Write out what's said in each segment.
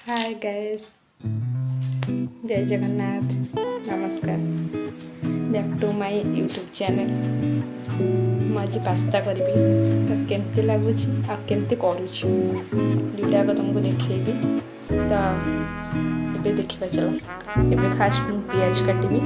Hi guys, जय जगन्नाथ, नमस्कार। Back to my YouTube channel. मुझे पास्ता करी तो केमती लगुच आ केमती करुँच दुटाक तुमको देखेबी। तो ये देखा चलो। ये फास्ट मुझे पियाज काटबी।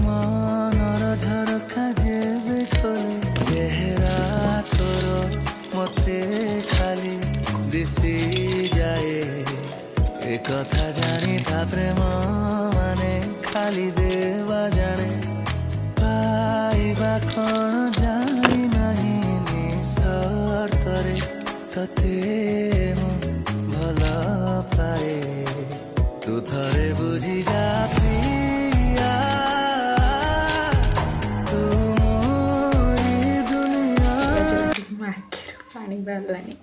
मनर झरका जेबे खोले चेहरा तोर मते खाली दिसी जाए ए कथा जानी था प्रेम माने खाली देवा जाने पाइबा कौन जानी नहीं निसर्तरे तते मु भला पाए तू थरे बुझी जा प्रिया तू मोरी दुनिया पानी बाहरलानी।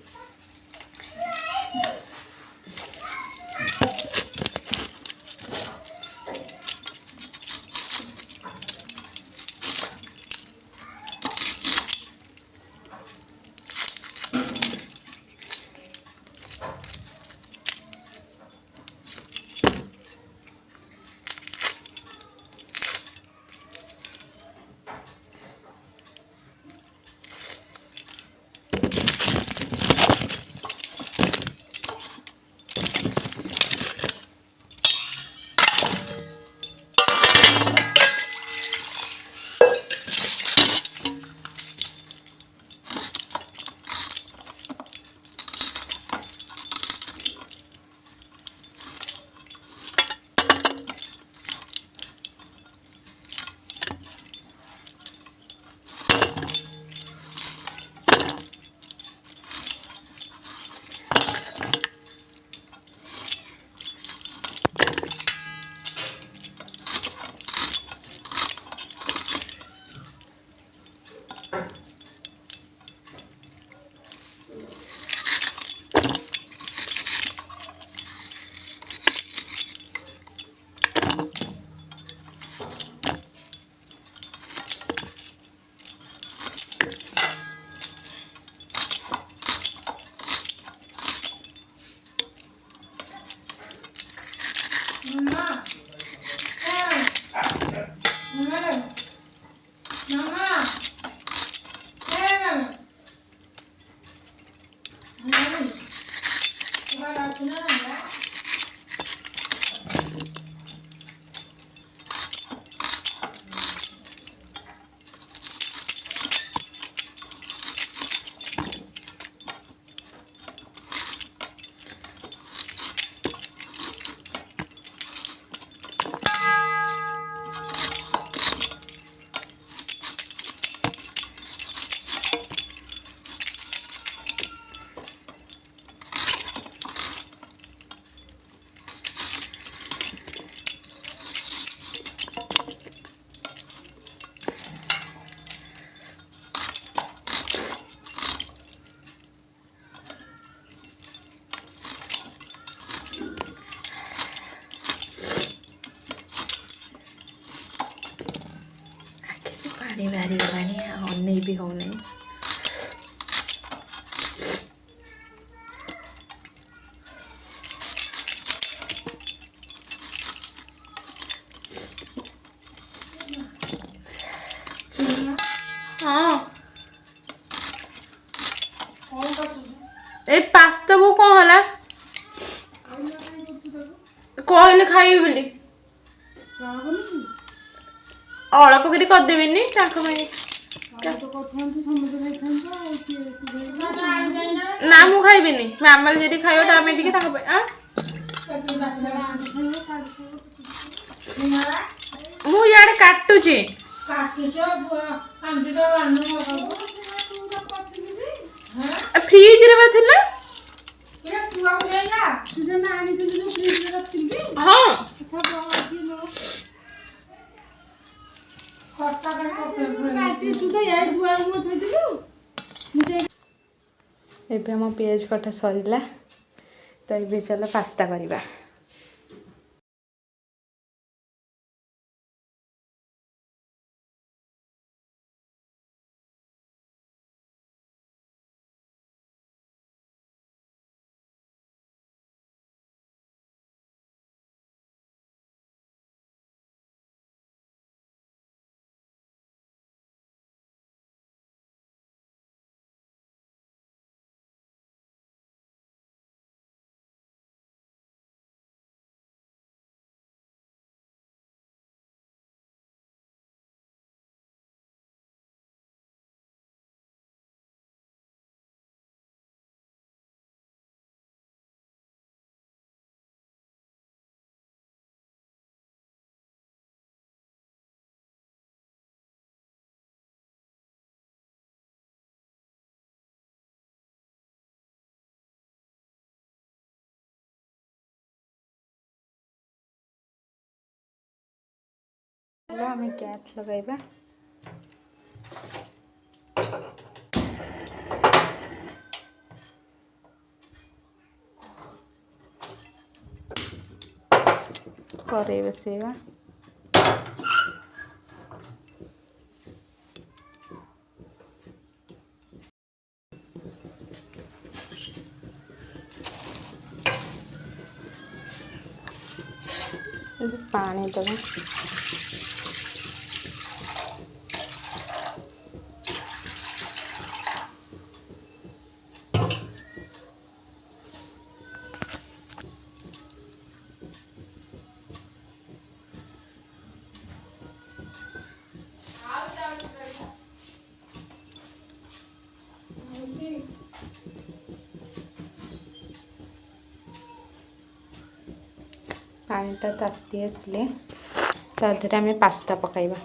पानी बाहरी गलानी अनै भी हो नहीं। हाँ ए पास्ता वो कौन हला कहले खाइबे बोली अल्प कर देवेनि ना मु खाइबिनी मामा जी खाइबा तो आमे टिके ताको मु यार काटुची फ्रिज रे बथिला हाँ एबे हम पियाज कटा सरीला तो ये चलो पास्ता करवा। चलो आम गैस लगाइबा कड़े बसैबा पानी दबा पानीटा ताती आसले ताधरे आम पास्ता पकाइबा।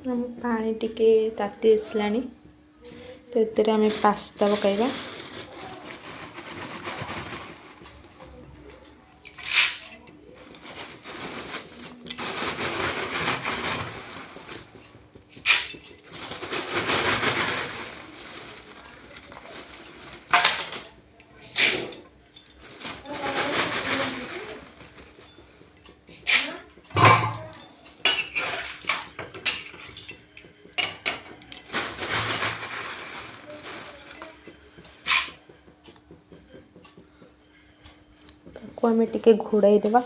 हम पानी टिके ताती आसलानी तो ये आम पास्ता पकाइबा। आम टिके घोड़ाई देवा।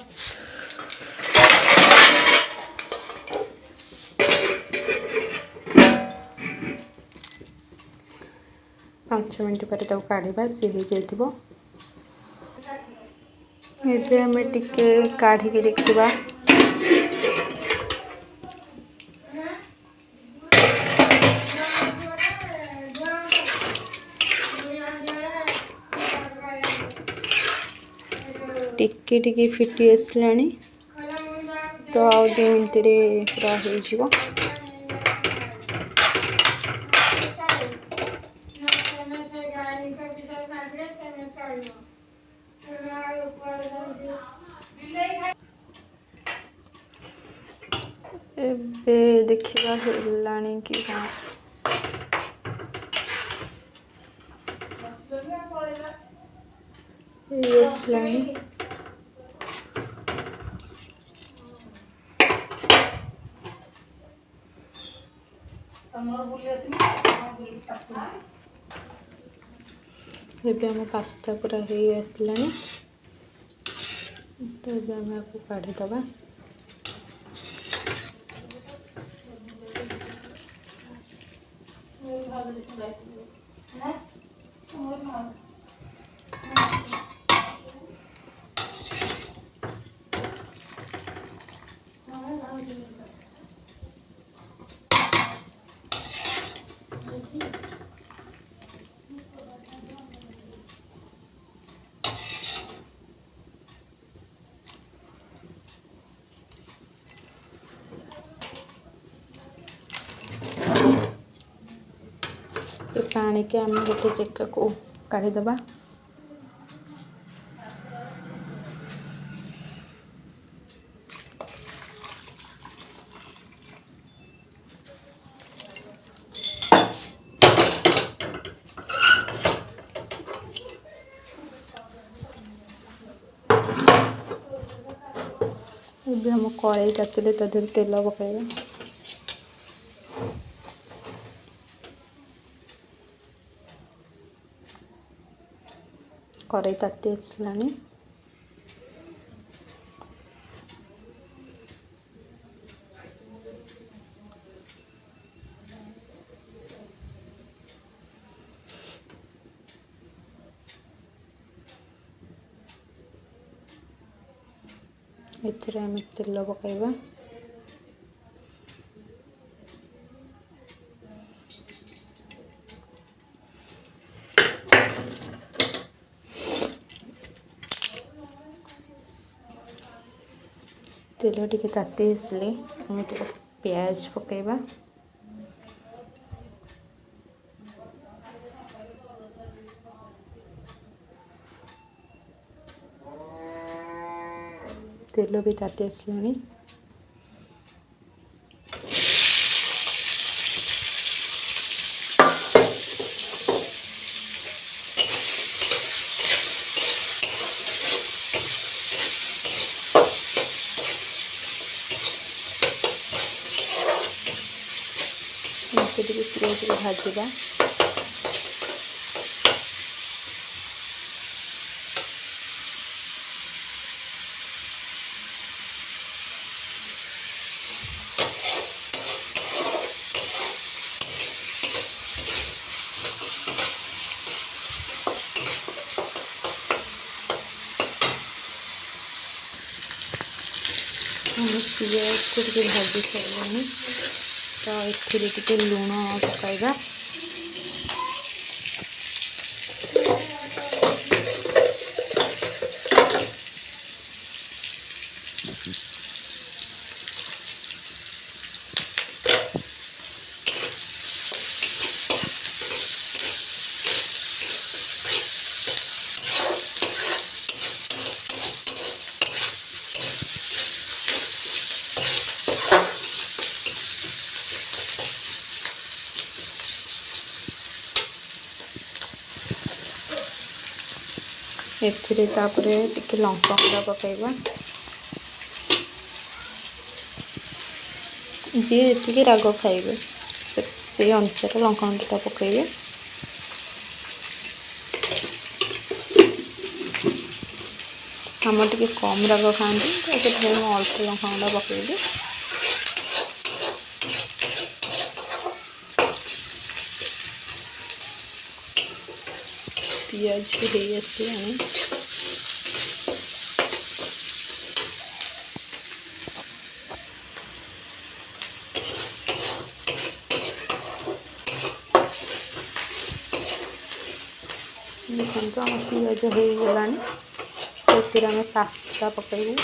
5 मिनट पर काढ़ा सी हो जाइए। ये आम टिके काढ़ी देखा टिके टिके फिटी आसला तो आउ 2 मिनट पूरा हो। देखा कि हाँ ଆସିଲାଣି। ଏବେ ଆମ ପାସ୍ତା ପୁରା ହେଇ ଆସିଲାଣି, ତ ଏବେ ଆମେ ଆକୁ କାଢ଼ିଦେବା। तो पानी के आम गोटे चेका को काढ़ीदबा। ଏବେ हम कड़ाई तातिले ता देहरे तेल पकाइबा। कड़ाई ताती आसलानी। एथिरे आम तेल पकाइबा। तेल टिके ताती आसले आम प्याज पकाइबा। तेल भी ताती आसलानी। पियाज भाजवा। पियाज को भाजी सारे तो ये लुण पकाइबा। एथिरे तापरे टिके लंका गुंडा पकाइबा। जी जी राग खाइबे से अनुसार लंका गुंडा पकाइबे। हम टिके कम राग खाती तो से अल्प लंका गुंडा पकाइबे। पियाज भी हो आसलानी। देखो आम पियाज हो गलानी तो आम पास्ता पकाइबू।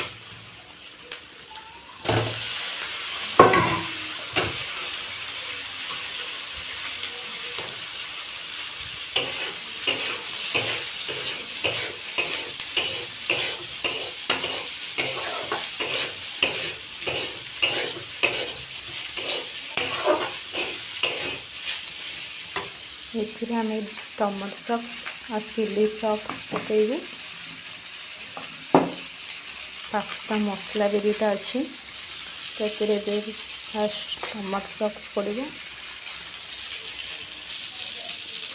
एथिरे आम टमाटो सॉस और चिली सॉस पकेबू। पास्ता मसला भी दुटा अच्छी तो फास्ट टमाटो सॉस पड़ो।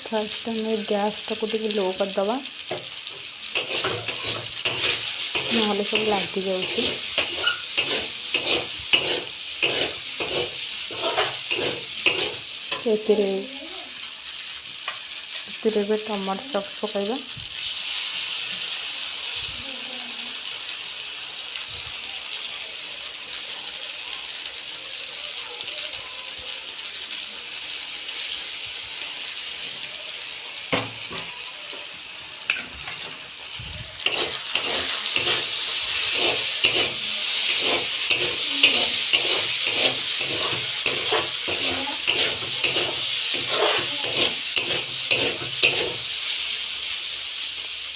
फास्ट आम गैस टाक लो करदे ना सब लगी जाऊँगी। टमाटो सॉस पकाइबा।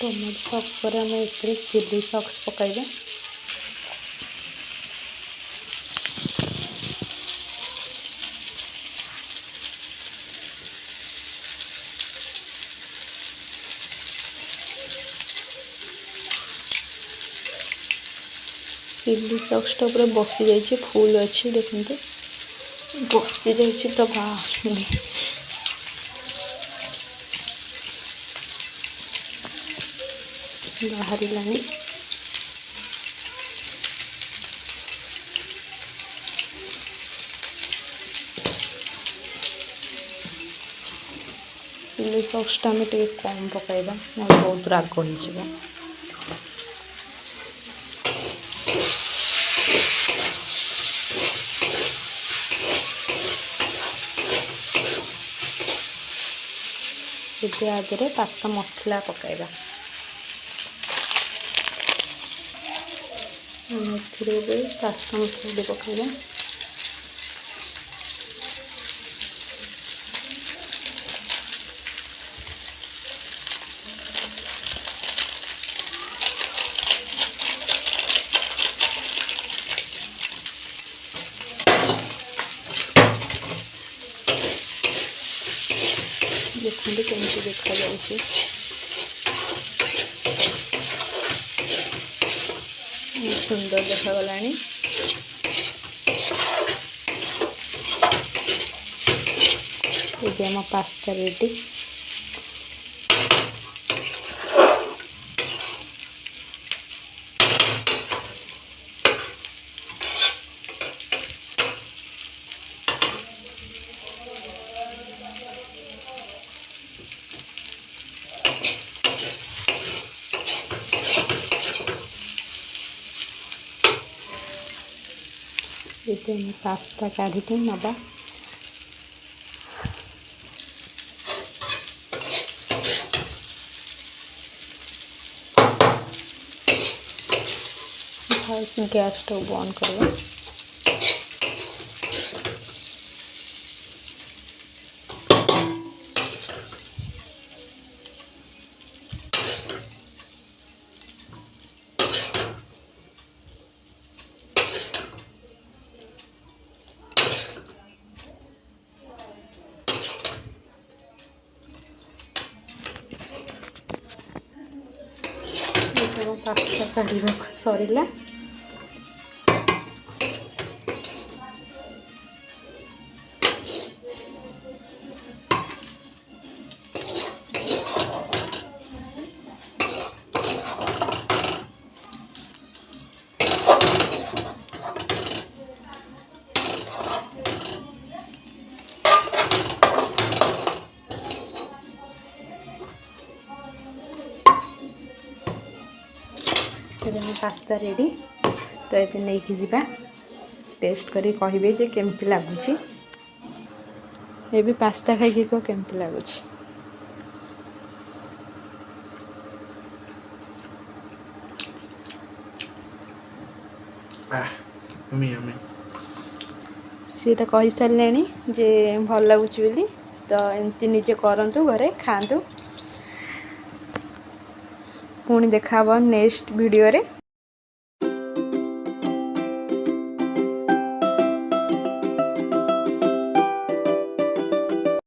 टमाटो सॉस पर आम चिली सॉस पकाइबा। चिली सॉसटा पूरा बसी जाइए फुल अच्छी देखते बसी जाइए तो बाहर लानी। चिली सॉसटा आम कम पकाइबा ना बहुत राग हो। आगे पास्ता मसला पकाइबा। पास्ता मसला पकाइबा। देखते केमती देखा जाए सुंदर देखा ये आम पास्ता रेडी। ये पास्ता काढ़ी नवा। गैस स्टोव बंद करवा। पास्ता काढ़ा सरला। पास्ता रेडी तो ये नहीं कि जीवा टेस्ट करी कहिबे जे केमती लागुची। ये भी पास्ता खाई को केमती लागुची। सीटा कही सारे जे भल लगुच बोली तो एमती निजे करंतु घरे खांतु। पुणी देखा नेक्स्ट वीडियो रे।